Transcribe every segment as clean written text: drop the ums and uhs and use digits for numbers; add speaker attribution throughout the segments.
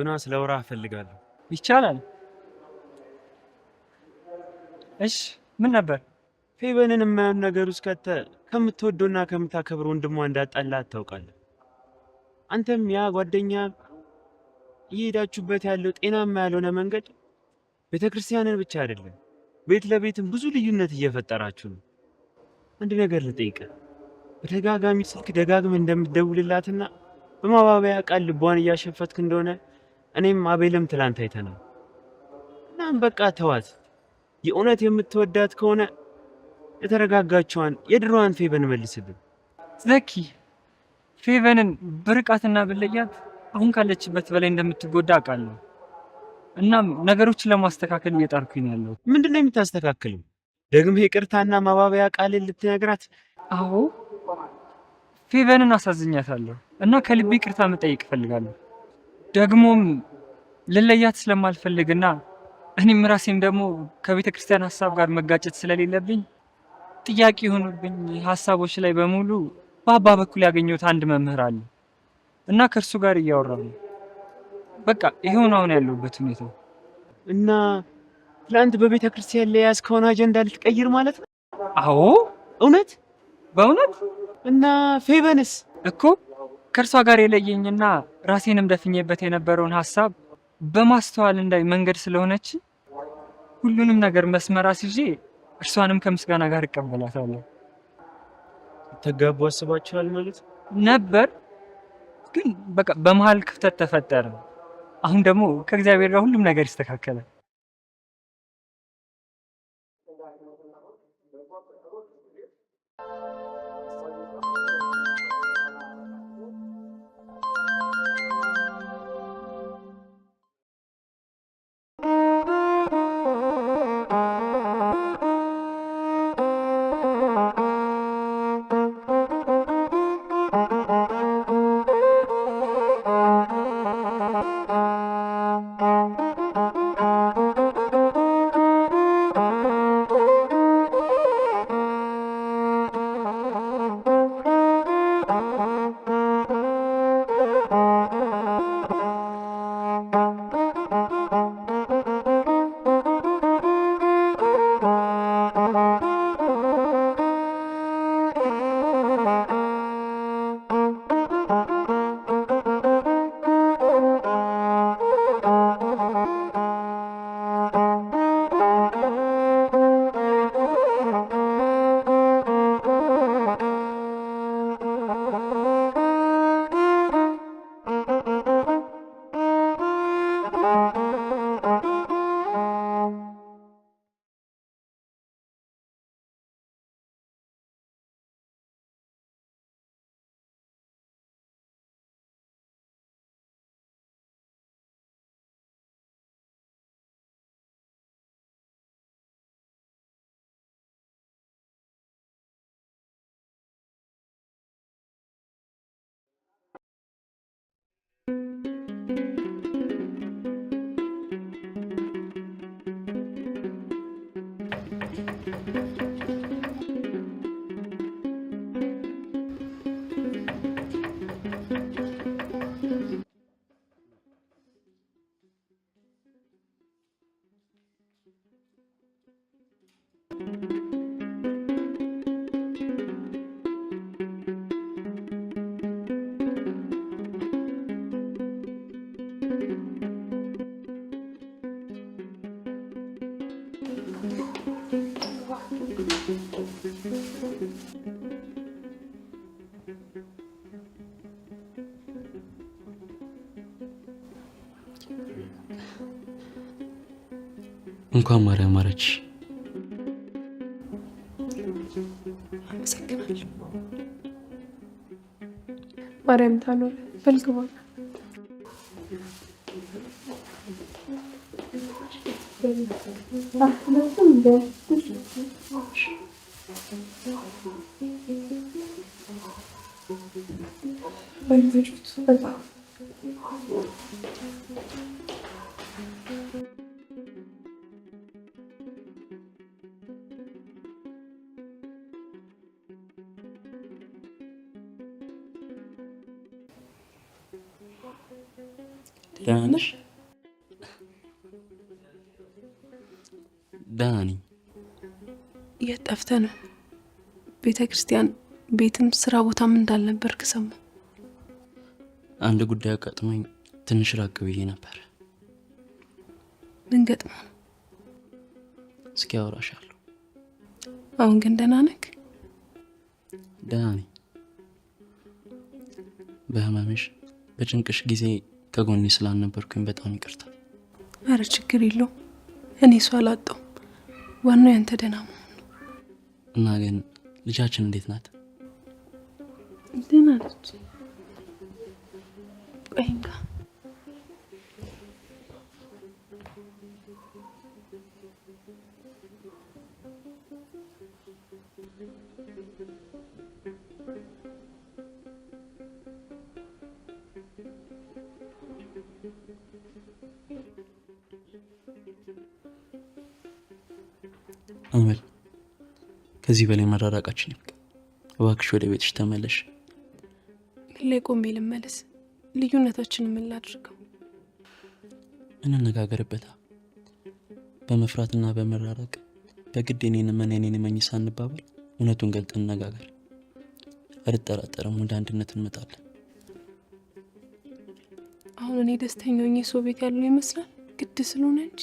Speaker 1: ዮናስ ላውራህ እፈልጋለሁ።
Speaker 2: ይቻላል? እሺ ምን ነበር?
Speaker 1: ፌበንን የማይሆን ነገር ውስጥ ከምትወደውና ከምታከብረው ወንድሟ እንዳጣላት ታውቃለህ። አንተም ያ ጓደኛ እየሄዳችሁበት ያለው ጤናማ ያልሆነ መንገድ ቤተክርስቲያንን ብቻ አይደለም ቤት ለቤትም ብዙ ልዩነት እየፈጠራችሁ ነው። አንድ ነገር ልጠይቅህ። በተጋጋሚ ስልክ ደጋግመህ እንደምትደውልላትና በማባበያ ቃል ልቧን እያሸፈትክ እንደሆነ እኔም አቤልም ትላንት አይተናል። እናም በቃ ተዋት። የእውነት የምትወዳት ከሆነ የተረጋጋችዋን የድሮዋን ፌበን መልስልን።
Speaker 2: ዘኪ ፌቨንን ብርቃትና ብለያት አሁን ካለችበት በላይ እንደምትጎዳ አውቃለሁ። እናም ነገሮችን ለማስተካከል እየጣርኩኝ ያለው።
Speaker 1: ምንድነው የምታስተካክለው? ደግመህ ይቅርታና ማባበያ ቃልን ልትነግራት?
Speaker 2: አዎ ፌቨንን አሳዝኛታለሁ እና ከልቤ ይቅርታ መጠየቅ እፈልጋለሁ። ደግሞም ልለያት ስለማልፈልግና እኔም ራሴም ደግሞ ከቤተ ክርስቲያን ሀሳብ ጋር መጋጨት ስለሌለብኝ ጥያቄ የሆኑብኝ ሀሳቦች ላይ በሙሉ በአባ በኩል ያገኘሁት አንድ መምህር አለ እና ከእርሱ ጋር እያወራሁ ነው። በቃ ይሄው ነው አሁን ያለሁበት ሁኔታ።
Speaker 1: እና ትላንት በቤተ ክርስቲያን ላይ ያዝከውን አጀንዳ ልትቀይር ማለት ነው?
Speaker 2: አዎ
Speaker 1: እውነት?
Speaker 2: በእውነት።
Speaker 1: እና ፌበንስ?
Speaker 2: እኮ ከእርሷ ጋር የለየኝና ራሴንም ደፍኜበት የነበረውን ሀሳብ በማስተዋል እንዳይ መንገድ ስለሆነች ሁሉንም ነገር መስመር አስይዤ እርሷንም ከምስጋና ጋር እቀበላታለሁ።
Speaker 1: ተጋቡ አስባችኋል ማለት
Speaker 2: ነበር፣ ግን በቃ በመሃል ክፍተት ተፈጠረ። አሁን ደግሞ ከእግዚአብሔር ጋር ሁሉም ነገር ይስተካከላል።
Speaker 3: እንኳን ማርያም ማረች።
Speaker 4: አመሰግናለሁ። ማርያም ታኖር በልግባ
Speaker 3: ደህና ነሽ? ደህና ነኝ።
Speaker 4: የት ጠፍተህ ነው? ቤተ ክርስቲያን ቤትም ስራ ቦታም እንዳልነበርክ ሰማሁ።
Speaker 3: አንድ ጉዳይ አጋጥሞኝ ትንሽ ራቅ ብዬ ነበር።
Speaker 4: ምን ገጥሞ ነው?
Speaker 3: እስኪ አወራሻለሁ።
Speaker 4: አሁን ግን ደህና ነህ?
Speaker 3: ደህና ነኝ። በህመምሽ በጭንቅሽ ጊዜ ከጎኔ ስላልነበርኩኝ በጣም ይቅርታ።
Speaker 4: አረ ችግር የለውም። እኔ እሷ አላጣሁም። ዋናው ያንተ ደህና መሆን ነው።
Speaker 3: እና ግን ልጃችን እንዴት ናት?
Speaker 4: ደህና ነች። ቆይንጋ
Speaker 3: አመል ከዚህ በላይ መራራቃችን ይብቃ። እባክሽ ወደ ቤትሽ ተመለሽ።
Speaker 4: ምን ላይ ቆሜ ልመለስ? ልዩነታችንን ምን ላድርገው?
Speaker 3: እንነጋገርበታ። በመፍራትና በመራራቅ በግድ እኔን መኝ ሳንባባል እውነቱን ገልጠን እንነጋገር። አልጠራጠርም ወደ አንድነት እንመጣለን።
Speaker 4: አሁን እኔ ደስተኛ ሆኜ ሰው ቤት ያለው ይመስላል ግድ ስለሆነ እንጂ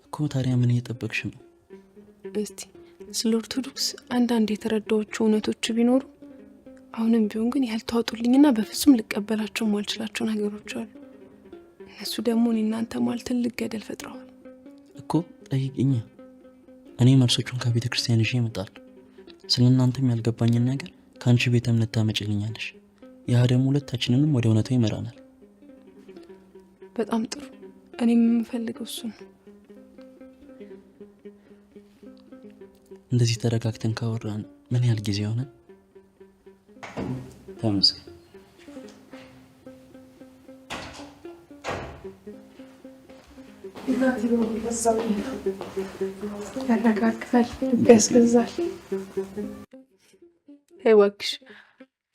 Speaker 3: እኮ። ታዲያ ምን እየጠበቅሽ ነው?
Speaker 4: እስቲ ስለ ኦርቶዶክስ አንዳንድ የተረዳዎቹ እውነቶች ቢኖሩ አሁንም ቢሆን ግን ያልተዋጡልኝና በፍጹም ልቀበላቸው ማልችላቸው ነገሮች አሉ። እነሱ ደግሞ እኔ እናንተ ማለት ትልቅ ገደል ፈጥረዋል
Speaker 3: እኮ። ጠይቅኛ። እኔ መልሶቹን ከቤተ ክርስቲያን ይዤ እመጣለሁ። ስለ እናንተም ያልገባኝን ነገር ከአንቺ ቤተ እምነት ታመጪልኛለሽ። ያ ደግሞ ሁለታችንንም ወደ እውነቱ ይመራናል።
Speaker 4: በጣም ጥሩ። እኔም የምፈልገው እሱ ነው።
Speaker 3: እንደዚህ ተረጋግተን ካወራን ምን ያህል ጊዜ ሆነ? ተመስገን።
Speaker 4: ያረጋግፋል፣ ያስገዛል። እባክሽ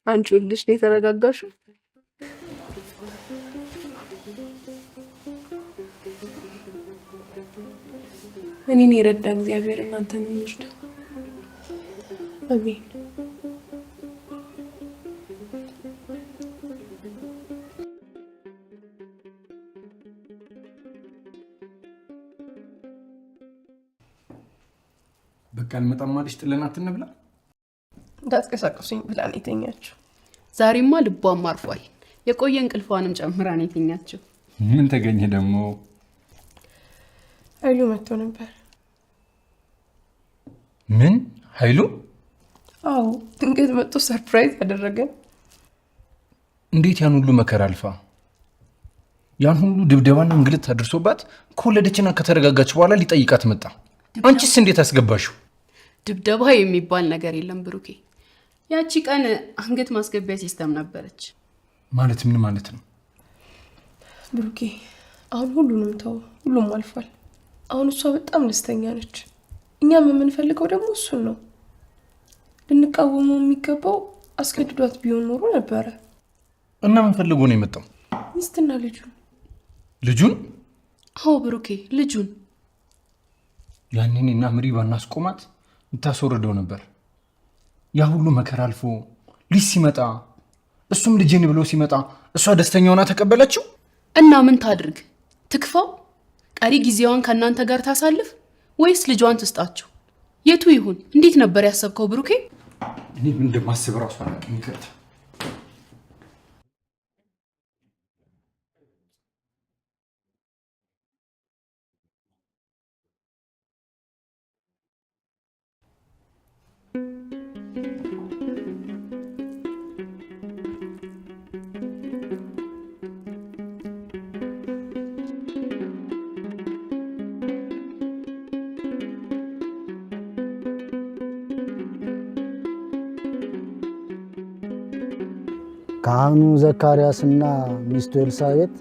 Speaker 4: አንቺ ልጅ ነው የተረጋጋሽው? እኔን የረዳ እግዚአብሔር እናንተን ይርዳ። አሜን።
Speaker 5: በቃ እንመጣም ማለሽ ጥለናት እንብላ።
Speaker 4: እንዳትቀሳቀሱኝ ብላ ነው የተኛችው።
Speaker 6: ዛሬማ ልቧም አርፏል። የቆየ እንቅልፏንም ጨምራ ነው የተኛችው።
Speaker 5: ምን ተገኘ ደግሞ?
Speaker 4: ኃይሉ መጥቶ ነበር።
Speaker 5: ምን ኃይሉ?
Speaker 4: አዎ ድንገት መጥቶ ሰርፕራይዝ አደረገን።
Speaker 5: እንዴት ያን ሁሉ መከራ አልፋ ያን ሁሉ ድብደባና እንግልት አድርሶባት ከወለደችና ከተረጋጋች በኋላ ሊጠይቃት መጣ። አንቺስ እንዴት አስገባሽው?
Speaker 6: ድብደባ የሚባል ነገር የለም ብሩኬ። ያቺ ቀን አንገት ማስገቢያ ሲስተም ነበረች።
Speaker 5: ማለት ምን ማለት ነው?
Speaker 4: ብሩኬ አሁን ሁሉንም ተው፣ ሁሉም አልፏል። አሁን እሷ በጣም ደስተኛ ነች። እኛም የምንፈልገው ደግሞ እሱን ነው። ልንቃወመው የሚገባው አስገድዷት ቢሆን ኖሮ ነበረ።
Speaker 5: እና ምን ፈልጎ ነው የመጣው?
Speaker 4: ሚስትና ልጁን?
Speaker 6: አዎ ብሩኬ ልጁን።
Speaker 5: ያንን እና ምሪ ባናስቆማት እንታስወርደው ነበር። ያ ሁሉ መከራ አልፎ ልጅ ሲመጣ እሱም ልጄን ብሎ ሲመጣ እሷ ደስተኛ ሆና ተቀበለችው።
Speaker 6: እና ምን ታድርግ? ትክፋው? ቀሪ ጊዜዋን ከእናንተ ጋር ታሳልፍ ወይስ ልጇን ትስጣችሁ? የቱ ይሁን? እንዴት ነበር ያሰብከው ብሩኬ?
Speaker 5: እኔ ምን እንደማስብ ራሱ አላውቅም። ይቅርታ።
Speaker 7: ካህኑ ዘካርያስና ሚስቱ ኤልሳቤጥ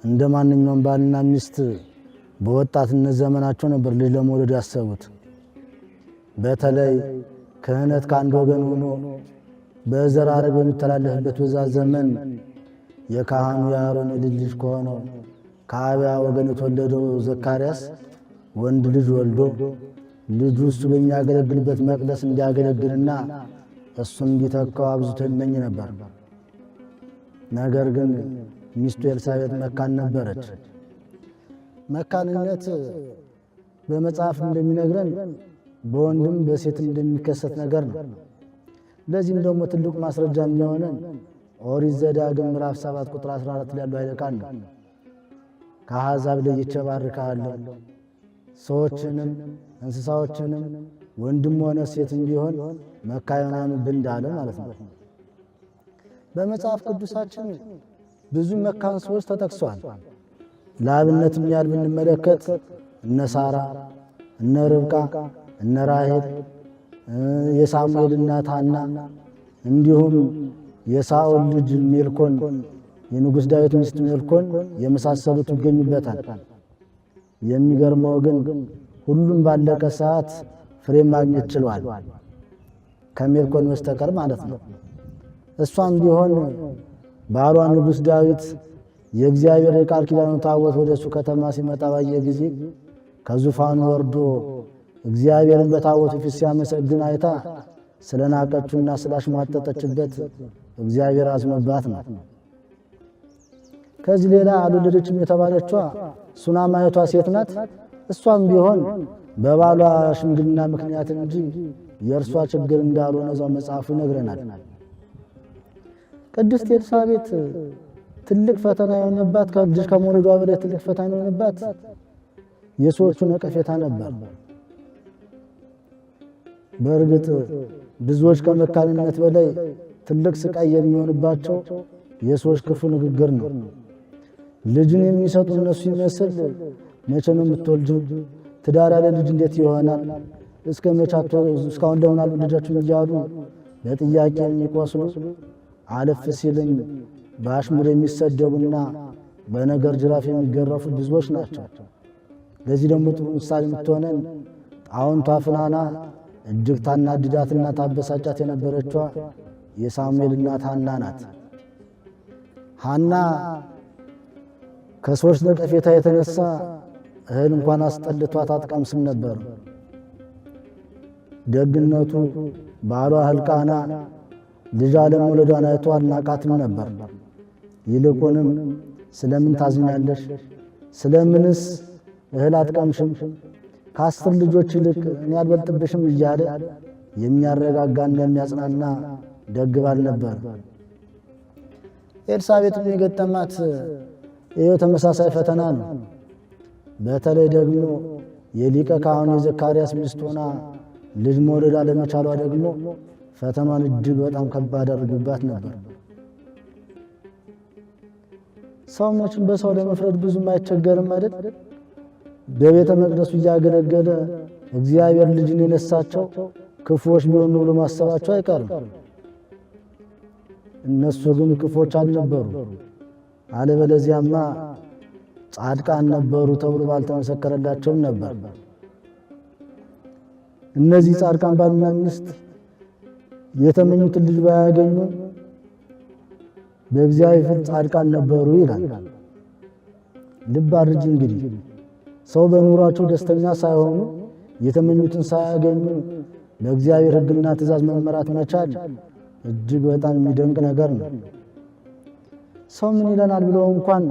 Speaker 7: እንደ ማንኛውም ባልና ሚስት በወጣትነት ዘመናቸው ነበር ልጅ ለመውለድ ያሰቡት። በተለይ ክህነት ከአንድ ወገን ሆኖ በዘር ሐረግ በሚተላለፍበት በዛ ዘመን የካህኑ የአሮን ልጅ ከሆነው ከአብያ ወገን የተወለደው ዘካርያስ ወንድ ልጅ ወልዶ ልጁ እሱ በሚያገለግልበት መቅደስ እንዲያገለግልና እሱን እንዲተካው አብዝቶ ይመኝ ነበር። ነገር ግን ሚስቱ ኤልሳቤጥ መካን ነበረች። መካንነት በመጽሐፍ እንደሚነግረን በወንድም በሴትም እንደሚከሰት ነገር ነው። ለዚህም ደግሞ ትልቁ ማስረጃ የሚሆነን ኦሪት ዘዳግም ምዕራፍ 7 ቁጥር 14 ላይ ያለው ኃይለ ቃል ነው። ከአሕዛብ ለይቼ እባርክሃለሁ፣ ሰዎችንም እንስሳዎችንም ወንድም ሆነ ሴትም ቢሆን መካ ይሆናሉብህ እንዳለ ማለት ነው። በመጽሐፍ ቅዱሳችን ብዙ መካን ሰዎች ተጠቅሷል። ለአብነትም ያህል ብንመለከት እነ ሳራ፣ እነ ርብቃ፣ እነ ራሔል፣ የሳሙኤል እናት ሐና እንዲሁም የሳኦል ልጅ ሜልኮን፣ የንጉሥ ዳዊት ሚስት ሜልኮን የመሳሰሉት ይገኙበታል። የሚገርመው ግን ሁሉም ባለቀ ሰዓት ፍሬ ማግኘት ችሏል፣ ከሜልኮን በስተቀር ማለት ነው። እሷም ቢሆን ባሏ ንጉሥ ዳዊት የእግዚአብሔር የቃል ኪዳኑ ታቦት ወደ እሱ ከተማ ሲመጣ ባየ ጊዜ ከዙፋኑ ወርዶ እግዚአብሔርን በታቦቱ ፊት ሲያመሰግን አይታ ስለናቀችውና ስላሽሟጠጠችበት እግዚአብሔር አዝኖባት ነው። ከዚህ ሌላ አልወለደችም የተባለችዋ ሱናማይቷ ሴት ናት። እሷም ቢሆን በባሏ ሽምግልና ምክንያት እንጂ የእርሷ ችግር እንዳልሆነ እዛው መጽሐፉ ይነግረናል። ቅድስት ኤልሳቤጥ ትልቅ ፈተና የሆነባት ከልጅ ከመውለዷ በላይ ትልቅ ፈተና የሆነባት የሰዎቹ ነቀፌታ ነበር። በእርግጥ ብዙዎች ከመካንነት በላይ ትልቅ ስቃይ የሚሆንባቸው የሰዎች ክፉ ንግግር ነው። ልጅን የሚሰጡ እነሱ ይመስል መቼ ነው የምትወልጂው? ትዳር ያለ ልጅ እንዴት ይሆናል? እስከ መቻቶ እስካሁን ለምን አልወለዳችሁም እያሉ በጥያቄ የሚቆስሉ አለፍ ሲልም በአሽሙር የሚሰደቡና በነገር ጅራፍ የሚገረፉ ብዙዎች ናቸው። ለዚህ ደግሞ ጥሩ ምሳሌ የምትሆነን ጣውንቷ ፍናና እጅግ ታናድዳትና ታበሳጫት የነበረችዋ የሳሙኤል እናት ሐና ናት። ሐና ከሰዎች ነቀፌታ የተነሳ እህል እንኳን አስጠልቷት አትቀምስም ነበር። ደግነቱ ባሏ ሕልቃና ልጅ አለመውለዷን አይቶ አልናቃትም ነበር። ይልቁንም ስለምን ታዝኛለሽ? ስለምንስ እህል አትቀምሽም? ከ10 ልጆች ይልቅ እኔ አልበልጥብሽም እያለ የሚያረጋጋና የሚያጽናና ደግ ባል ነበር። ኤልሳቤጥም የገጠማት ይኸው ተመሳሳይ ፈተና ነው። በተለይ ደግሞ የሊቀ ካህኑ የዘካርያስ ሚስት ሆና ልጅ መውለድ አለመቻሏ ደግሞ ፈተናዋን እጅግ በጣም ከባድ አድርጎባት ነበር። ሰው መቼም በሰው ለመፍረድ ብዙም አይቸገርም አይደል? በቤተ መቅደሱ እያገለገለ እግዚአብሔር ልጅን የነሳቸው ክፉዎች ቢሆኑ ብሎ ማሰባቸው አይቀርም። እነሱ ግን ክፉዎች አልነበሩ። አለበለዚያማ ጻድቃን ነበሩ ተብሎ ባልተመሰከረላቸውም ነበር። እነዚህ ጻድቃን ባልና ሚስት የተመኙትን ልጅ ባያገኙ በእግዚአብሔር ፊት ጻድቃን ነበሩ ይላል። ልብ አድርጊ እንግዲህ ሰው በኑሯቸው ደስተኛ ሳይሆኑ የተመኙትን ሳያገኙ ለእግዚአብሔር ሕግና ትእዛዝ መመራት መቻል እጅግ በጣም የሚደንቅ ነገር ነው። ሰው ምን ይለናል ብለው እንኳን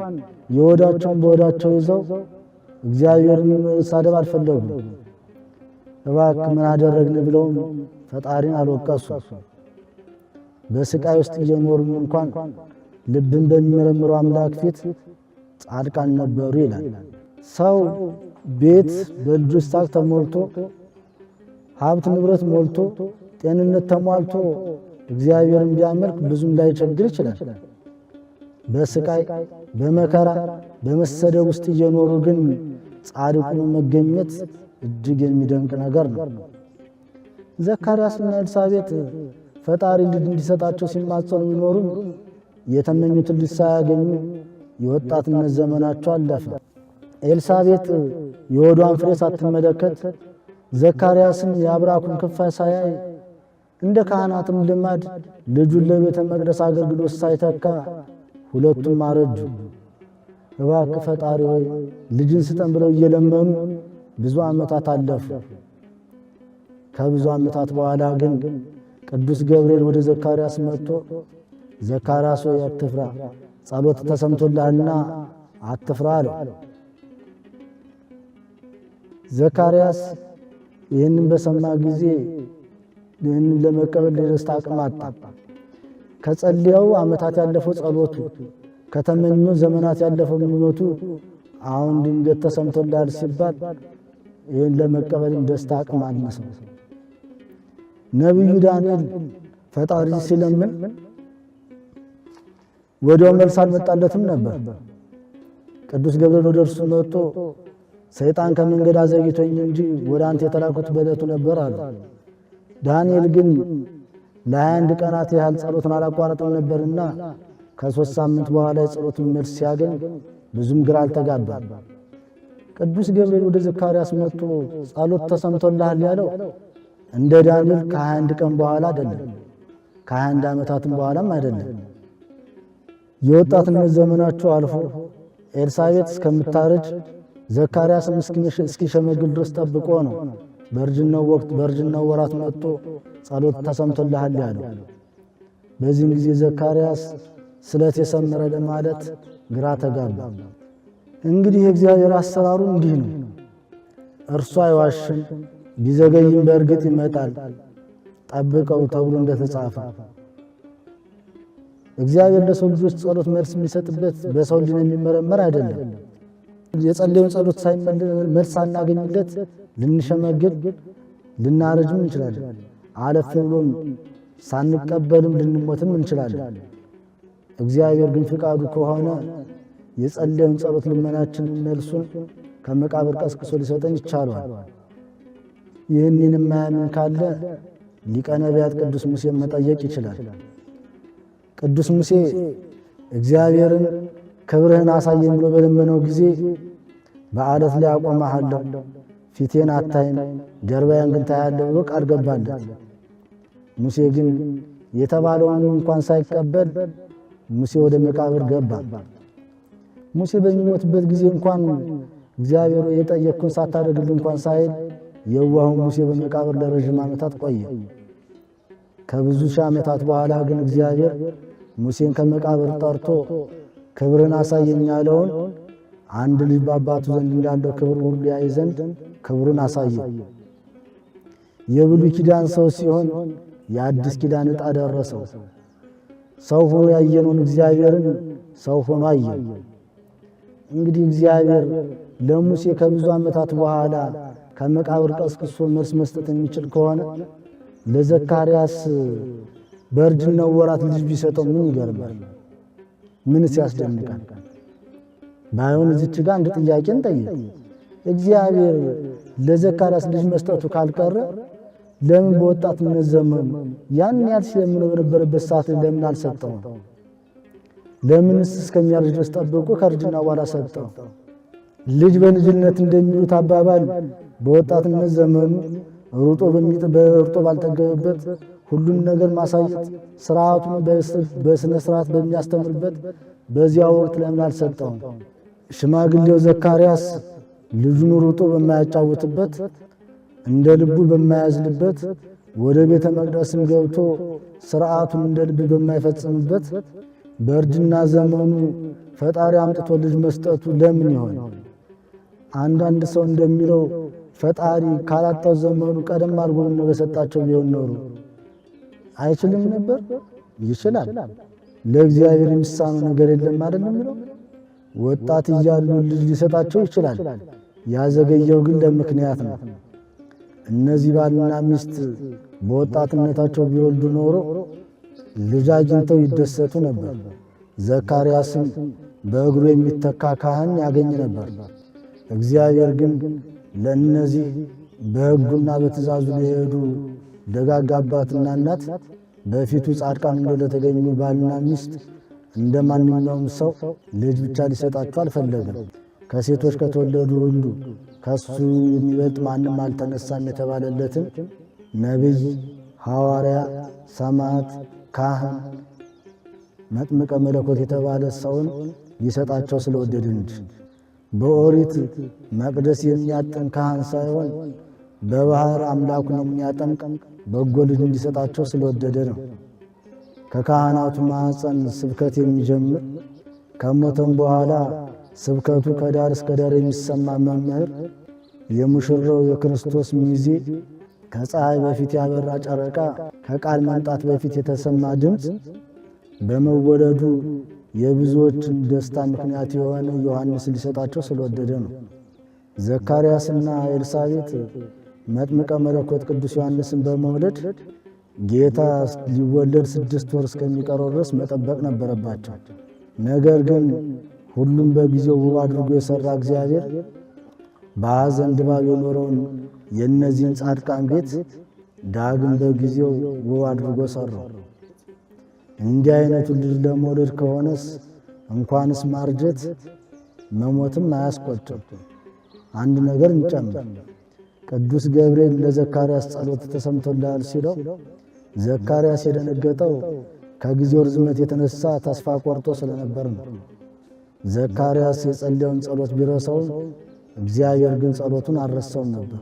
Speaker 7: የወዳቸውን በወዳቸው ይዘው እግዚአብሔርን ሳደብ አልፈለጉም። እባክህ ምን አደረግን ብለውም ፈጣሪን አልወቀሱ። በስቃይ ውስጥ እየኖሩም እንኳን ልብን በሚመረምረው አምላክ ፊት ጻድቃን ነበሩ ይላል። ሰው ቤት በልጆች ሳቅ ተሞልቶ ሀብት ንብረት ሞልቶ ጤንነት ተሟልቶ እግዚአብሔርን ቢያመልክ ብዙም ላይቸግር ይችላል። በስቃይ በመከራ በመሰደብ ውስጥ እየኖሩ ግን ጻድቁን መገኘት እጅግ የሚደንቅ ነገር ነው። ዘካርያስና ኤልሳቤጥ ፈጣሪ ልጅ እንዲሰጣቸው ሲማጸኑ ቢኖሩም የተመኙትን ልጅ ሳያገኙ የወጣትነት ዘመናቸው አለፈ። ኤልሳቤጥ የወዷን ፍሬ ሳትመለከት ዘካርያስም የአብራኩን ክፋይ ሳያይ እንደ ካህናትም ልማድ ልጁን ለቤተ መቅደስ አገልግሎት ሳይተካ ሁለቱም አረጁ። እባክህ ፈጣሪ ሆይ ልጅን ስጠን ብለው እየለመኑ ብዙ ዓመታት አለፉ። ከብዙ ዓመታት በኋላ ግን ቅዱስ ገብርኤል ወደ ዘካርያስ መጥቶ ዘካርያስ ሆይ አትፍራ፣ ጸሎት ተሰምቶልሃልና አትፍራ አለው። ዘካርያስ ይህንን በሰማ ጊዜ ይህንን ለመቀበል የደስታ አቅም አጣ። ከጸለየው ዓመታት ያለፈው ጸሎቱ፣ ከተመኘው ዘመናት ያለፈው ምኞቱ አሁን ድንገት ተሰምቶልሃል ሲባል ይህን ለመቀበል ደስታ አቅም አነሰው። ነቢዩ ዳንኤል ፈጣሪ ሲለምን ወዲያው መልስ አልመጣለትም ነበር። ቅዱስ ገብርኤል ወደ እርሱ መጥቶ ሰይጣን ከመንገድ አዘግይቶኝ እንጂ ወደ አንተ የተላኩት በዕለቱ ነበር አለ። ዳንኤል ግን ለ21 ቀናት ያህል ጸሎትን አላቋረጠም ነበርና ከ3 ሳምንት በኋላ የጸሎቱን መልስ ሲያገኝ ብዙም ግራ አልተጋባም። ቅዱስ ገብርኤል ወደ ዘካርያስ መጥቶ ጸሎት ተሰምቶልሃል ያለው እንደ ዳንኤል ከ21 ቀን በኋላ አይደለም፣ ከ21 ዓመታትም በኋላም አይደለም። የወጣትነት ዘመናቸው አልፎ ኤልሳቤጥ እስከምታረጅ ዘካርያስም እስኪሸመግል ድረስ ጠብቆ ነው በእርጅናው ወቅት በእርጅናው ወራት መጥቶ ጸሎት ተሰምቶልሃል ያለው። በዚህም ጊዜ ዘካርያስ ስለት የሰመረ ለማለት ግራ ተጋባ። እንግዲህ የእግዚአብሔር አሰራሩ እንዲህ ነው። እርሱ አይዋሽም፣ ቢዘገይም በእርግጥ ይመጣል፣ ጠብቀው ተብሎ እንደተጻፈ እግዚአብሔር ለሰው ልጆች ጸሎት መልስ የሚሰጥበት በሰው ልጅ የሚመረመር አይደለም። የጸለዩን ጸሎት መልስ ሳናገኝለት ልንሸመግል ልናረጅም እንችላለን። አለፍ ብሎም ሳንቀበልም ልንሞትም እንችላለን። እግዚአብሔር ግን ፍቃዱ ከሆነ የጸለዩን ጸሎት ልመናችንን መልሱን ከመቃብር ቀስቅሶ ሊሰጠን ይቻላል። ይህንን የማያምን ካለ ሊቀ ነቢያት ቅዱስ ሙሴን መጠየቅ ይችላል። ቅዱስ ሙሴ እግዚአብሔርን ክብርህን አሳየኝ ብሎ በለመነው ጊዜ በዓለት ላይ አቆምሃለሁ፣ ፊቴን አታይም፣ ጀርባዬን ግን ታያለህ ብሎ ቃል ገባለት። ሙሴ ግን የተባለውን እንኳን ሳይቀበል ሙሴ ወደ መቃብር ገባ። ሙሴ በሚሞትበት ጊዜ እንኳን እግዚአብሔር የጠየቅኩን ሳታደርግልኝ እንኳን ሳይል የዋሁ ሙሴ በመቃብር ለረጅም ዓመታት ቆየ። ከብዙ ሺህ ዓመታት በኋላ ግን እግዚአብሔር ሙሴን ከመቃብር ጠርቶ ክብርን አሳየኝ ያለውን አንድ ልጅ በአባቱ ዘንድ እንዳለው ክብር ሁሉ ያይ ዘንድ ክብሩን አሳየ። የብሉይ ኪዳን ሰው ሲሆን የአዲስ ኪዳን ዕጣ ደረሰው። ሰው ሆኖ ያየነውን እግዚአብሔርን ሰው ሆኖ አየ። እንግዲህ እግዚአብሔር ለሙሴ ከብዙ ዓመታት በኋላ ከመቃብር ቀስቅሶ መልስ መስጠት የሚችል ከሆነ ለዘካርያስ በእርጅናው ወራት ልጅ ቢሰጠው ምን ይገርማል? ምንስ ያስደንቃል? ባይሆን እዚች ጋር አንድ ጥያቄን ጠይቅ። እግዚአብሔር ለዘካርያስ ልጅ መስጠቱ ካልቀረ ለምን በወጣትነት ዘመኑ ያን ያህል ሲለምነው በነበረበት ሰዓት ለምን አልሰጠውም? ለምንስ እስከሚያርጅ ድረስ ጠብቆ ከእርጅና በኋላ ሰጠው? ልጅ በልጅነት እንደሚሉት አባባል በወጣትነት ዘመኑ ሩጦ ባልጠገበበት ሁሉም ነገር ማሳየት ስርዓቱን በስነ ስርዓት በሚያስተምርበት በዚያ ወቅት ለምን አልሰጠውም? ሽማግሌው ዘካርያስ ልጁን ሩጦ በማያጫውትበት እንደ ልቡ በማያዝልበት ወደ ቤተ መቅደስም ገብቶ ስርዓቱን እንደ ልብ በማይፈጽምበት በእርጅና ዘመኑ ፈጣሪ አምጥቶ ልጅ መስጠቱ ለምን ይሆን? አንዳንድ ሰው እንደሚለው ፈጣሪ ካላጣው ዘመኑ ቀደም አድርጎ ነው በሰጣቸው ቢሆን ኖሮ አይችልም ነበር? ይችላል። ለእግዚአብሔር የሚሳነው ነገር የለም አይደል የሚለው። ወጣት እያሉ ልጅ ሊሰጣቸው ይችላል። ያዘገየው ግን ለምክንያት ነው። እነዚህ ባልና ሚስት በወጣትነታቸው ቢወልዱ ኖሮ ልጅ አግኝተው ይደሰቱ ነበር። ዘካርያስም በእግሩ የሚተካ ካህን ያገኝ ነበር። እግዚአብሔር ግን ለእነዚህ በሕጉና በትእዛዙ ሊሄዱ ደጋግ አባትና እናት በፊቱ ጻድቃን እንደተገኙ ባልና ሚስት እንደ ማንኛውም ሰው ልጅ ብቻ ሊሰጣቸው አልፈለገም። ከሴቶች ከተወለዱ ሁሉ ከሱ የሚበልጥ ማንም አልተነሳም የተባለለትን ነቢይ፣ ሐዋርያ፣ ሰማዕት፣ ካህን መጥምቀ መለኮት የተባለ ሰውን ሊሰጣቸው ስለወደደ እንጂ በኦሪት መቅደስ የሚያጠን ካህን ሳይሆን በባህር አምላኩን የሚያጠምቅ በጎ ልጅ እንዲሰጣቸው ስለወደደ ነው። ከካህናቱ ማኅፀን ስብከት የሚጀምር ከሞተም በኋላ ስብከቱ ከዳር እስከ ዳር የሚሰማ መምህር የሙሽራው የክርስቶስ ሚዜ ከፀሐይ በፊት ያበራ ጨረቃ ከቃል መምጣት በፊት የተሰማ ድምፅ በመወለዱ የብዙዎችን ደስታ ምክንያት የሆነ ዮሐንስ ሊሰጣቸው ስለወደደ ነው። ዘካርያስና ኤልሳቤጥ መጥምቀ መለኮት ቅዱስ ዮሐንስን በመውለድ ጌታ ሊወለድ 6 ወር እስከሚቀረው ድረስ መጠበቅ ነበረባቸው። ነገር ግን ሁሉም በጊዜው ውብ አድርጎ የሠራ እግዚአብሔር በሐዘን ድባብ የኖረውን የእነዚህን ጻድቃን ቤት ዳግም በጊዜው ውብ አድርጎ ሠራው። እንዲህ አይነቱ ልጅ ለመውለድ ከሆነስ እንኳንስ ማርጀት መሞትም አያስቆጭም። አንድ ነገር እንጨምር። ቅዱስ ገብርኤል ለዘካርያስ ጸሎት ተሰምቶልሃል ሲለው ዘካርያስ የደነገጠው ከጊዜው ርዝመት የተነሳ ተስፋ ቆርጦ ስለነበር ነው። ዘካርያስ የጸለየውን ጸሎት ቢረሳውም እግዚአብሔር ግን ጸሎቱን አልረሳውም ነበር።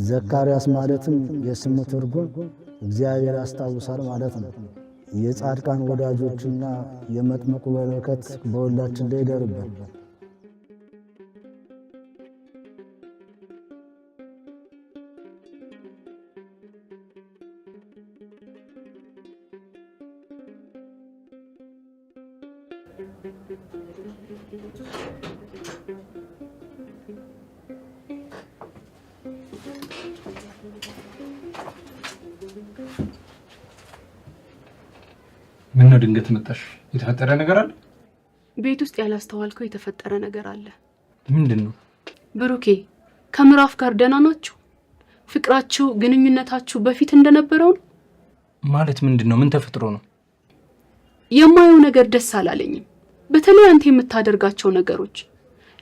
Speaker 7: ዘካርያስ ማለትም የስሙ ትርጉም እግዚአብሔር ያስታውሳል ማለት ነው። የጻድቃን ወዳጆችና የመጥምቁ በረከት በሁላችን ላይ ይደርብን።
Speaker 5: ምን ነው ድንገት መጣሽ? የተፈጠረ ነገር አለ?
Speaker 6: ቤት ውስጥ ያላስተዋልከው የተፈጠረ ነገር አለ።
Speaker 5: ምንድነው?
Speaker 6: ብሩኬ ከምዕራፍ ጋር ደህና ናችሁ? ፍቅራችሁ፣ ግንኙነታችሁ በፊት እንደነበረው ነው?
Speaker 5: ማለት ምንድነው? ምን ተፈጥሮ ነው?
Speaker 6: የማየው ነገር ደስ አላለኝም። በተለይ አንተ የምታደርጋቸው ነገሮች።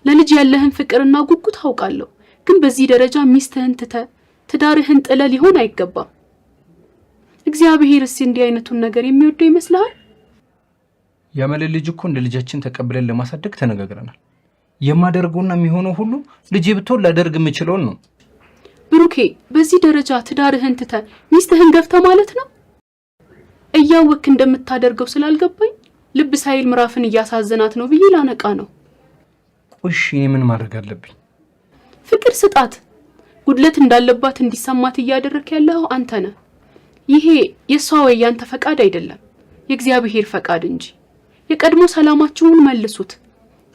Speaker 6: ለልጅ ያለህን ፍቅርና ጉጉት አውቃለሁ፣ ግን በዚህ ደረጃ ሚስትህን ትዳርህን ጥለ ሊሆን አይገባም። እግዚአብሔርስ እንዲህ አይነቱን ነገር የሚወደው ይመስልሃል?
Speaker 5: ያመለ ልጅ እኮ እንደ ልጃችን ተቀብለን ለማሳደግ ተነጋግረናል። የማደርገውና የሚሆነው ሁሉ ልጄ ብትሆን ላደርግ የምችለውን ነው።
Speaker 6: ብሩኬ በዚህ ደረጃ ትዳርህን ሚስትህን ገፍተ ማለት ነው? እያወክ እንደምታደርገው ስላልገባኝ ልብ ሳይል ምዕራፍን እያሳዘናት ነው ብዬ ላነቃ ነው።
Speaker 5: ቆሽ እኔ ምን ማድረግ አለብኝ?
Speaker 6: ፍቅር ስጣት። ጉድለት እንዳለባት እንዲሰማት እያደረክ ያለው አንተ ነህ። ይሄ የሷ ወይ ያንተ ፈቃድ አይደለም፣ የእግዚአብሔር ፈቃድ እንጂ። የቀድሞ ሰላማችሁን መልሱት።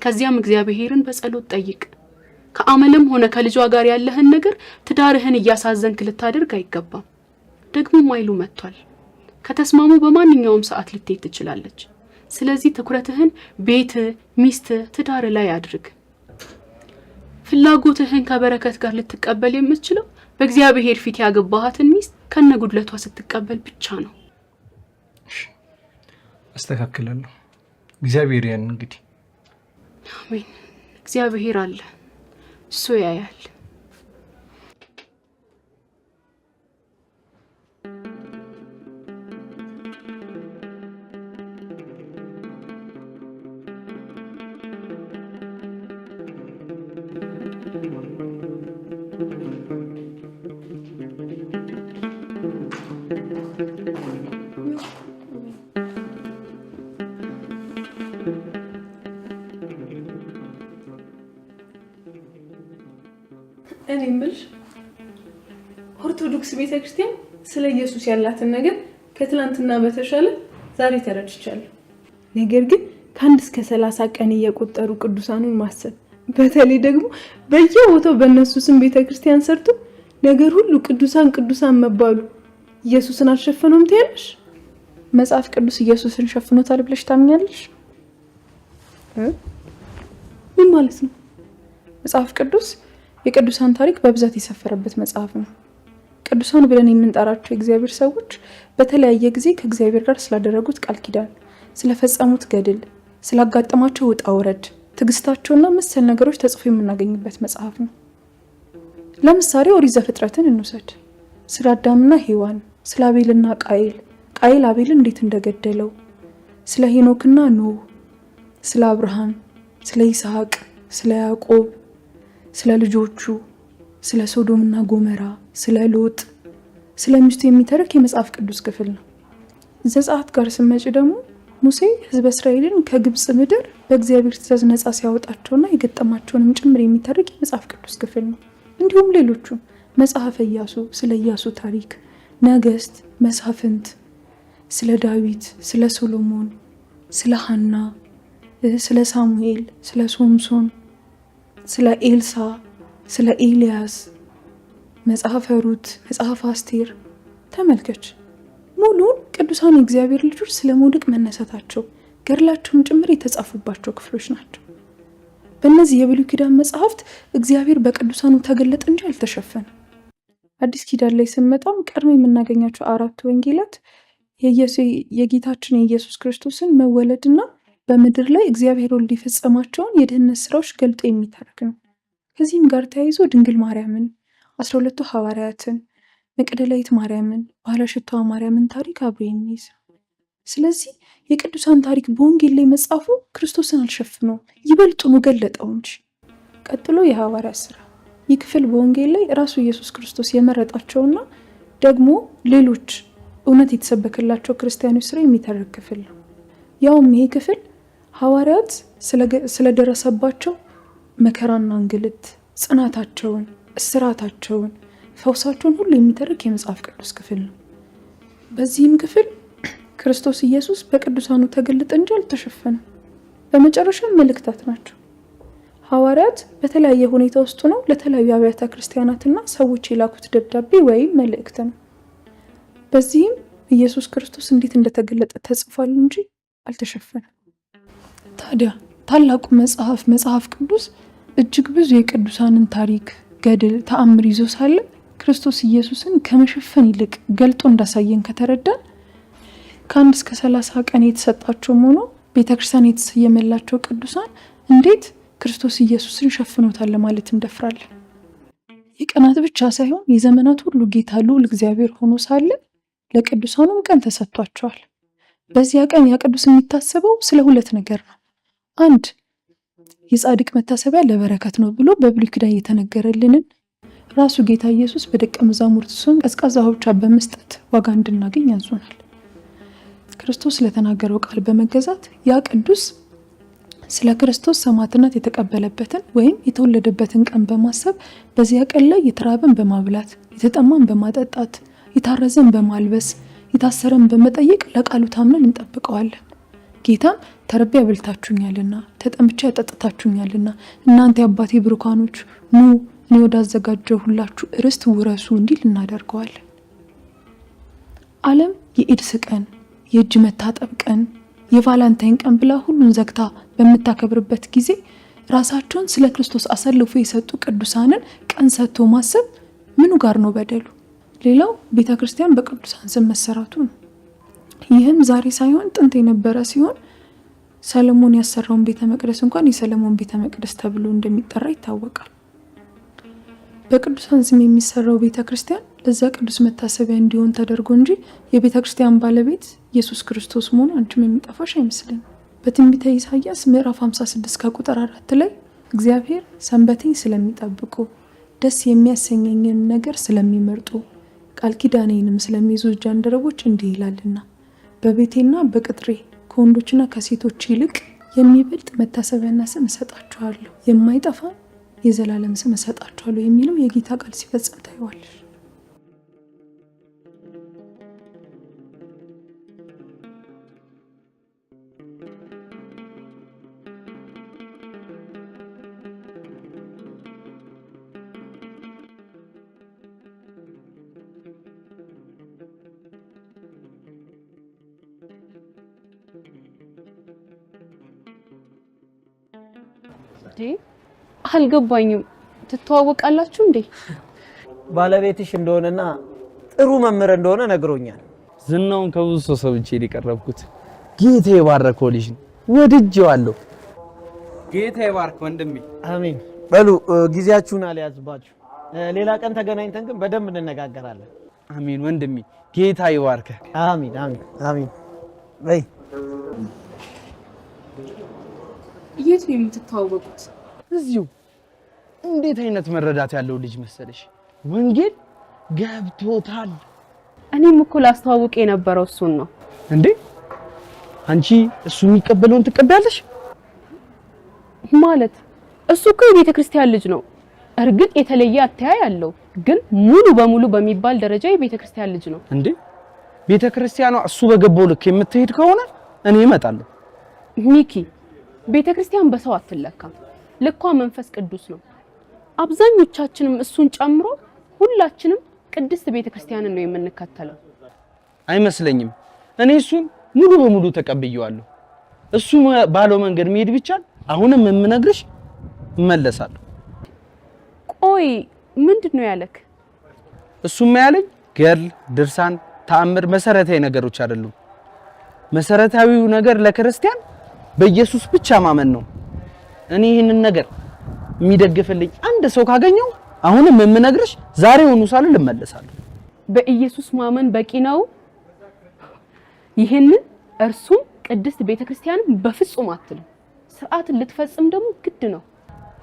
Speaker 6: ከዚያም እግዚአብሔርን በጸሎት ጠይቅ። ከአመለም ሆነ ከልጇ ጋር ያለህን ነገር ትዳርህን እያሳዘንክ ልታደርግ አይገባም። ደግሞ ማይሉ መጥቷል። ከተስማሙ በማንኛውም ሰዓት ልትሄድ ትችላለች። ስለዚህ ትኩረትህን ቤት፣ ሚስት፣ ትዳር ላይ አድርግ። ፍላጎትህን ከበረከት ጋር ልትቀበል የምትችለው በእግዚአብሔር ፊት ያገባሃትን ሚስት ከነጉድለቷ ስትቀበል ብቻ ነው።
Speaker 5: አስተካክላለሁ። እግዚአብሔር ያን እንግዲህ
Speaker 6: አሜን። እግዚአብሔር አለ፣ እሱ ያያል።
Speaker 4: እኔ የምልሽ ኦርቶዶክስ ቤተክርስቲያን ስለ ኢየሱስ ያላትን ነገር ከትላንትና በተሻለ ዛሬ ተረድቻለሁ። ነገር ግን ከአንድ እስከ 30 ቀን እየቆጠሩ ቅዱሳኑን ማሰብ፣ በተለይ ደግሞ በየቦታው በእነሱ ስም ቤተክርስቲያን ሰርቶ ነገር ሁሉ ቅዱሳን ቅዱሳን መባሉ ኢየሱስን አልሸፈነውም ትያለሽ?
Speaker 8: መጽሐፍ ቅዱስ ኢየሱስን ሸፍኖታል ብለሽ ታምኛለሽ?
Speaker 4: ምን ማለት ነው?
Speaker 8: መጽሐፍ ቅዱስ የቅዱሳን ታሪክ በብዛት የሰፈረበት መጽሐፍ ነው። ቅዱሳን ብለን የምንጠራቸው የእግዚአብሔር ሰዎች በተለያየ ጊዜ ከእግዚአብሔር ጋር ስላደረጉት ቃል ኪዳን፣ ስለፈጸሙት ገድል፣ ስላጋጠማቸው ውጣ ውረድ፣ ትዕግስታቸውና መሰል ነገሮች ተጽፎ የምናገኝበት መጽሐፍ ነው። ለምሳሌ ኦሪት ዘፍጥረትን እንውሰድ። ስለ አዳምና ሔዋን፣ ስለ አቤልና ቃየል፣ ቃየል አቤልን እንዴት እንደገደለው፣ ስለ ሄኖክና ኖህ፣ ስለ አብርሃም፣ ስለ ይስሐቅ፣ ስለ ያዕቆብ፣ ስለ ልጆቹ፣ ስለ ሶዶምና ጎመራ፣ ስለ ሎጥ፣ ስለ ሚስቱ የሚተርክ የመጽሐፍ ቅዱስ ክፍል ነው። ዘጸአት ጋር ስመጪ ደግሞ ሙሴ ሕዝበ እስራኤልን ከግብፅ ምድር በእግዚአብሔር ትእዛዝ ነጻ ሲያወጣቸውና የገጠማቸውንም ጭምር የሚተርክ የመጽሐፍ ቅዱስ ክፍል ነው። እንዲሁም ሌሎቹ መጽሐፈ ኢያሱ ስለ ኢያሱ ታሪክ፣ ነገስት፣ መሳፍንት፣ ስለ ዳዊት፣ ስለ ሶሎሞን፣ ስለ ሐና፣ ስለ ሳሙኤል፣ ስለ ሶምሶን፣ ስለ ኤልሳ፣ ስለ ኤልያስ፣ መጽሐፈ ሩት፣ መጽሐፈ አስቴር ተመልከች። ሙሉን ቅዱሳን የእግዚአብሔር ልጆች ስለ መውደቅ መነሳታቸው ገድላቸውም ጭምር የተጻፉባቸው ክፍሎች ናቸው። በእነዚህ የብሉይ ኪዳን መጽሐፍት እግዚአብሔር በቅዱሳኑ ተገለጠ እንጂ አልተሸፈነም። አዲስ ኪዳን ላይ ስንመጣም ቀድሞ የምናገኛቸው 4 ወንጌላት የጌታችን የኢየሱስ ክርስቶስን መወለድና በምድር ላይ እግዚአብሔር ወልድ የፈጸማቸውን የድህነት ስራዎች ገልጦ የሚተርክ ነው። ከዚህም ጋር ተያይዞ ድንግል ማርያምን፣ 12ቱ ሐዋርያትን፣ መቅደላዊት ማርያምን፣ ባለሽቷ ማርያምን ታሪክ አብሮ የሚይዝ ነው። ስለዚህ የቅዱሳን ታሪክ በወንጌል ላይ መጻፉ ክርስቶስን አልሸፍነውም፣ ይበልጡኑ ገለጠው እንጂ። ቀጥሎ የሐዋርያት ስራ። ይህ ክፍል በወንጌል ላይ ራሱ ኢየሱስ ክርስቶስ የመረጣቸውና ደግሞ ሌሎች እውነት የተሰበከላቸው ክርስቲያኖች ስራ የሚተርክ ክፍል ነው። ያውም ይሄ ክፍል ሐዋርያት ስለደረሰባቸው መከራና እንግልት፣ ጽናታቸውን፣ እስራታቸውን፣ ፈውሳቸውን ሁሉ የሚተርክ የመጽሐፍ ቅዱስ ክፍል ነው። በዚህም ክፍል ክርስቶስ ኢየሱስ በቅዱሳኑ ተገለጠ እንጂ አልተሸፈነም። በመጨረሻም መልእክታት ናቸው። ሐዋርያት በተለያየ ሁኔታ ውስጥ ነው ለተለያዩ አብያተ ክርስቲያናትና ሰዎች የላኩት ደብዳቤ ወይም መልእክት ነው። በዚህም ኢየሱስ ክርስቶስ እንዴት እንደተገለጠ ተጽፏል እንጂ አልተሸፈነም። ታዲያ ታላቁ መጽሐፍ ቅዱስ እጅግ ብዙ የቅዱሳንን ታሪክ፣ ገድል፣ ተአምር ይዞ ሳለ ክርስቶስ ኢየሱስን ከመሸፈን ይልቅ ገልጦ እንዳሳየን ከተረዳን ከ1 እስከ 30 ቀን የተሰጣቸውም ሆኖ ቤተክርስቲያን የተሰየመላቸው ቅዱሳን እንዴት ክርስቶስ ኢየሱስን ሸፍኖታል ለማለት እንደፍራለን። የቀናት ብቻ ሳይሆን የዘመናት ሁሉ ጌታ ልዑል እግዚአብሔር ሆኖ ሳለ ለቅዱሳኑም ቀን ተሰጥቷቸዋል። በዚያ ቀን ያ ቅዱስ የሚታሰበው ስለ 2 ነገር ነው። 1 የጻድቅ መታሰቢያ ለበረከት ነው ብሎ በብሉይ ኪዳን የተነገረልንን ራሱ ጌታ ኢየሱስ በደቀ መዛሙርቱ ስም ቀዝቃዛ ውሃ በመስጠት ዋጋ እንድናገኝ ያዞናል። ክርስቶስ ለተናገረው ቃል በመገዛት ያ ቅዱስ ስለ ክርስቶስ ሰማዕትነት የተቀበለበትን ወይም የተወለደበትን ቀን በማሰብ በዚያ ቀን ላይ የተራበን በማብላት፣ የተጠማን በማጠጣት፣ የታረዘን በማልበስ፣ የታሰረን በመጠየቅ ለቃሉ ታምነን እንጠብቀዋለን። ጌታም ተርቤ አብልታችሁኛልና፣ ተጠምቼ ያጠጥታችሁኛልና እናንተ የአባቴ ብሩካኖች ኑ እኔ ወዳዘጋጀሁላችሁ ርስት ውረሱ እንዲል እናደርገዋለን። ዓለም የኢድስ ቀን፣ የእጅ መታጠብ ቀን፣ የቫላንታይን ቀን ብላ ሁሉን ዘግታ በምታከብርበት ጊዜ ራሳቸውን ስለ ክርስቶስ አሳልፎ የሰጡ ቅዱሳንን ቀን ሰጥቶ ማሰብ ምኑ ጋር ነው በደሉ? ሌላው ቤተ ክርስቲያን በቅዱሳን ስም መሰራቱ ነው። ይህም ዛሬ ሳይሆን ጥንት የነበረ ሲሆን ሰለሞን ያሰራውን ቤተ መቅደስ እንኳን የሰለሞን ቤተ መቅደስ ተብሎ እንደሚጠራ ይታወቃል። በቅዱሳን ስም የሚሰራው ቤተ ክርስቲያን ለዛ ቅዱስ መታሰቢያ እንዲሆን ተደርጎ እንጂ የቤተ ክርስቲያን ባለቤት ኢየሱስ ክርስቶስ መሆኑ አንቺም የሚጠፋሽ አይመስለኝም። በትንቢተ ኢሳይያስ ምዕራፍ 56 ከቁጥር 4 ላይ እግዚአብሔር ሰንበቴን ስለሚጠብቁ ደስ የሚያሰኘኝን ነገር ስለሚመርጡ ቃል ኪዳኔንም ስለሚይዙ ጃንደረቦች እንዲህ ይላልና በቤቴና በቅጥሬ ከወንዶችና ከሴቶች ይልቅ የሚበልጥ መታሰቢያና ስም እሰጣችኋለሁ፣ የማይጠፋ የዘላለም ስም እሰጣችኋለሁ የሚለው የጌታ ቃል ሲፈጸም ታይዋለሽ።
Speaker 6: አልገባኝም። ትተዋወቃላችሁ እንዴ?
Speaker 9: ባለቤትሽ እንደሆነና ጥሩ መምህር እንደሆነ ነግሮኛል።
Speaker 10: ዝናውን ከብዙ ሰው ሰምቼ ሊቀርብኩት ጌታ ይባርከው ልጅ ነው። ወድጄዋለሁ። ጌታ ይባርክ ወንድሜ።
Speaker 9: አሜን። በሉ ጊዜያችሁን አልያዝባችሁ። ሌላ ቀን ተገናኝተን ግን በደንብ እንነጋገራለን።
Speaker 10: አሜን ወንድሜ። ጌታ ይባርክ።
Speaker 9: አሜን አሜን አሜን። በይ
Speaker 6: የት ነው የምትተዋወቁት?
Speaker 10: እዚሁ። እንዴት አይነት መረዳት ያለው ልጅ መሰለሽ! ወንጌል ገብቶታል።
Speaker 6: እኔም እኮ ላስተዋውቅ የነበረው እሱን ነው።
Speaker 10: እንዴ አንቺ እሱ የሚቀበለውን ትቀበያለሽ
Speaker 6: ማለት? እሱ እኮ የቤተ ክርስቲያን ልጅ ነው። እርግጥ የተለየ አተያይ አለው፣ ግን ሙሉ በሙሉ በሚባል ደረጃ የቤተ ክርስቲያን ልጅ ነው።
Speaker 10: እንዴ ቤተ ክርስቲያኗ እሱ በገባው ልክ የምትሄድ ከሆነ እኔ እመጣለሁ።
Speaker 6: ሚኪ፣ ቤተ ክርስቲያን በሰው አትለካም። ልኳ መንፈስ ቅዱስ ነው። አብዛኞቻችንም እሱን ጨምሮ ሁላችንም ቅድስት ቤተ ክርስቲያንን ነው የምንከተለው።
Speaker 10: አይመስለኝም። እኔ እሱን ሙሉ በሙሉ ተቀብየዋለሁ። እሱ ባለው መንገድ መሄድ ብቻል። አሁንም የምነግርሽ እመለሳለሁ።
Speaker 6: ቆይ ምንድነው ያለክ?
Speaker 10: እሱም ያለኝ ገድል፣ ድርሳን፣ ተአምር መሰረታዊ ነገሮች አይደሉም። መሰረታዊው ነገር ለክርስቲያን በኢየሱስ ብቻ ማመን ነው። እኔ ይህንን ነገር የሚደግፍልኝ አንድ ሰው ካገኘው አሁንም የምነግርሽ ዛሬውኑ ሳልል እመለሳለሁ።
Speaker 6: በኢየሱስ ማመን በቂ ነው። ይህንን እርሱም ቅድስት ቤተክርስቲያንን በፍጹም አትልም። ስርዓትን ልትፈጽም ደግሞ ግድ ነው።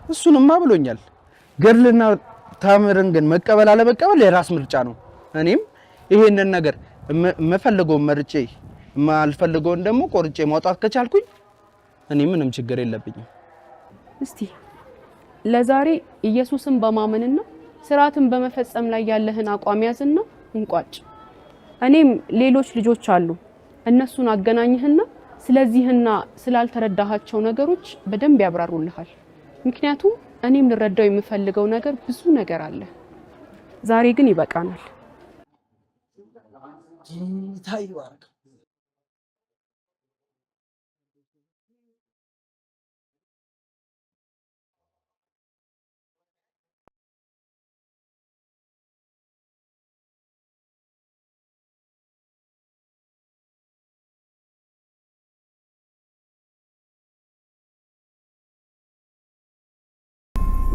Speaker 10: እሱንማ ብሎኛል። ገድልና ተአምርን ግን መቀበል አለመቀበል የራስ ምርጫ ነው። እኔም ይሄንን ነገር መፈልገው መርጬ ማልፈልገውን ደግሞ ቆርጬ ማውጣት ከቻልኩኝ እኔ ምንም ችግር የለብኝም።
Speaker 6: እስቲ ለዛሬ ኢየሱስን በማመንና ስርዓትን በመፈጸም ላይ ያለህን አቋም ያዝና እንቋጭ። እኔም ሌሎች ልጆች አሉ፣ እነሱን አገናኝህና ስለዚህና ስላልተረዳሃቸው ነገሮች በደንብ ያብራሩልሃል። ምክንያቱም እኔም ልረዳው የምፈልገው ነገር ብዙ ነገር አለ። ዛሬ ግን ይበቃናል።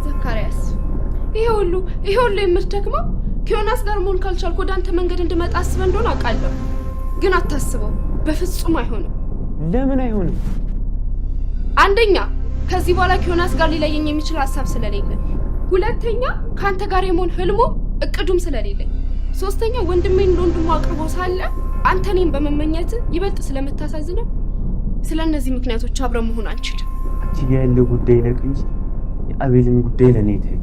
Speaker 4: ዘካርያስ ይሄ ሁሉ የምትደክመው ከዮናስ ጋር መሆን ካልቻልኩ ወደ አንተ መንገድ እንድመጣ አስበህ እንደሆነ አውቃለሁ። ግን አታስበው፣ በፍጹም አይሆንም።
Speaker 1: ለምን አይሆንም?
Speaker 4: አንደኛ ከዚህ በኋላ ከዮናስ ጋር ሊለየኝ የሚችል ሀሳብ ስለሌለ፣ ሁለተኛ ከአንተ ጋር የመሆን ህልሙ እቅዱም ስለሌለኝ፣ ሶስተኛ ወንድሜን ለወንድሙ አቅርቦ ሳለ አንተ እኔን በመመኘት ይበልጥ ስለምታሳዝነው ስለ እነዚህ ምክንያቶች አብረን መሆን አንችልም።
Speaker 1: እዚህ ያለው ጉዳይ ለቅ እንጂ የአቤልን ጉዳይ ለኔ ተይው።